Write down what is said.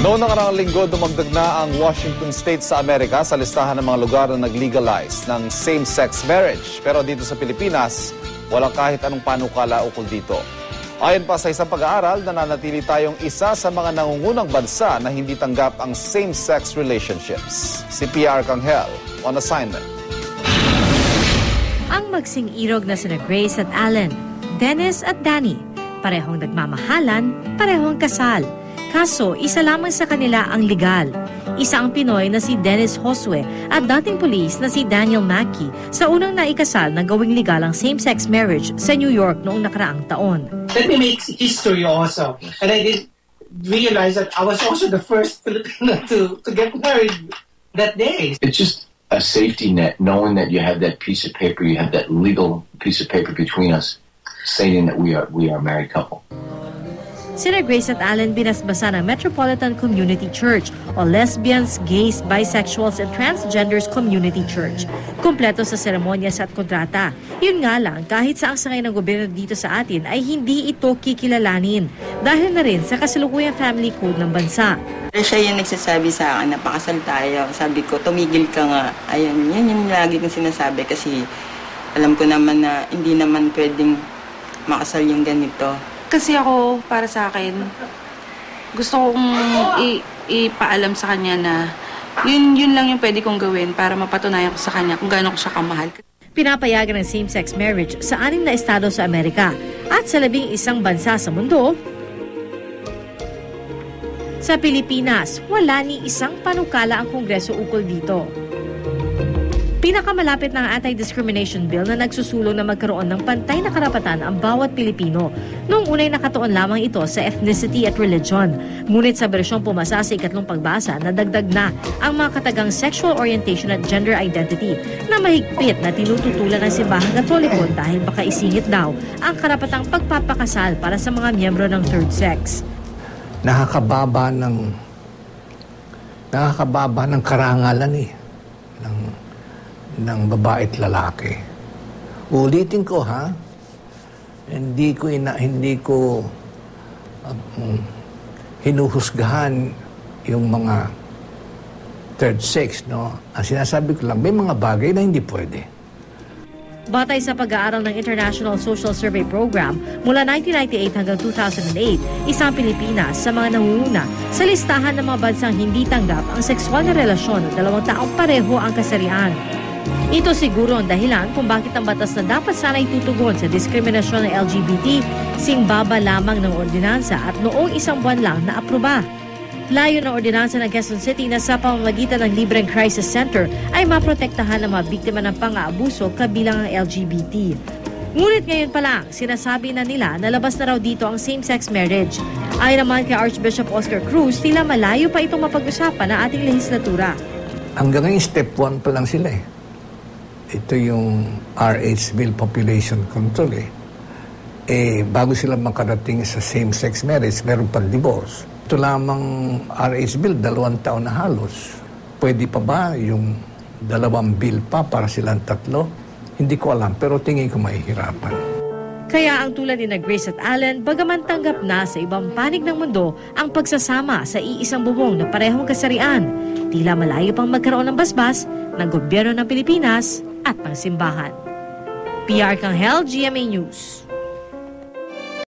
Noong nakaraang linggo, dumagdag na ang Washington State sa Amerika sa listahan ng mga lugar na nag-legalize ng same-sex marriage. Pero dito sa Pilipinas, walang kahit anong panukala ukol dito. Ayon pa sa isang pag-aaral, nananatili tayong isa sa mga nangungunang bansa na hindi tanggap ang same-sex relationships. Si PR Kanghel on assignment. Ang magsing-irog na sina Grace at Allen, Dennis at Danny, parehong nagmamahalan, parehong kasal. Kaso, isa lamang sa kanila ang legal. Isa ang Pinoy na si Dennis Josue at dating pulis na si Daniel Mackey sa unang naikasal na gawing legal ang same-sex marriage sa New York noong nakaraang taon. Let me make history also. And I did realize that I was also the first Filipino to get married that day. It's just a safety net, knowing that you have that piece of paper, you have that legal piece of paper between us, stating that we are a married couple. Sina Grace at Allen binasbasa ng Metropolitan Community Church o Lesbians, Gays, Bisexuals and Transgenders Community Church. Kumpleto sa seremonyas at kontrata. Yun nga lang, kahit saang sangay ng gobyerno dito sa atin ay hindi ito kikilalanin dahil na rin sa kasalukuyang family code ng bansa. Siya yung nagsasabi sa akin, napakasal tayo. Sabi ko, tumigil ka nga. Ayun, yan yung lagi kong sinasabi kasi alam ko naman na hindi naman pwedeng makasal yung ganito. Kasi ako, para sa akin, gusto kong ipaalam sa kanya na yun lang yung pwede kong gawin para mapatunayan ko sa kanya kung gaano ko siya kamahal. Pinapayagan ng same-sex marriage sa 6 na estado sa Amerika at sa 11 bansa sa mundo. Sa Pilipinas, wala ni isang panukala ang Kongreso ukol dito. Pinakamalapit ng anti-discrimination bill na nagsusulong na magkaroon ng pantay na karapatan ang bawat Pilipino. Noong unay nakatuon lamang ito sa ethnicity at religion. Ngunit sa bersyong pumasa sa ikatlong pagbasa, nadagdag na ang mga katagang sexual orientation at gender identity na mahigpit na tinututulan ng simbahang Katoliko dahil baka isingit daw ang karapatang pagpapakasal para sa mga miyembro ng third sex. Nakakababa ng karangalan ng babae at lalaki. Ulitin ko hindi ko hinuhusgahan yung mga third sex, no? Ang sinasabi ko lang, may mga bagay na hindi pwede. Batay sa pag-aaral ng International Social Survey Program, mula 1998 hanggang 2008, isang Pilipinas sa mga nangunguna sa listahan ng mga bansang hindi tanggap ang sexual na relasyon ng 2 taong pareho ang kasarian. Ito siguro ang dahilan kung bakit ang batas na dapat sana'y tutugon sa diskriminasyon ng LGBT singbaba lamang ng ordinansa at noong 1 buwan lang na aproba. Layo ng ordinansa ng Quezon City na sa pamamagitan ng libreng crisis center ay maprotektahan ang mga biktima ng pang-aabuso kabilang ang LGBT. Ngunit ngayon pa lang, sinasabi na nila na labas na raw dito ang same-sex marriage. Ayon naman kay Archbishop Oscar Cruz, tila malayo pa itong mapag-usapan ng ating lehislatura. Hanggang ngayon, step 1 pa lang sila Ito yung RH Bill Population Control bago sila makarating sa same-sex marriage, meron pang divorce. Ito lamang RH Bill, 2 taon na halos. Pwede pa ba yung 2 bill pa para silang 3? Hindi ko alam, pero tingin ko mahihirapan. Kaya ang tulad ni Grace at Allen, bagaman tanggap na sa ibang panig ng mundo ang pagsasama sa iisang bubong na parehong kasarian, tila malayo pang magkaroon ng basbas ng gobyerno ng Pilipinas at ng simbahan. PR Kanghel, GMA News.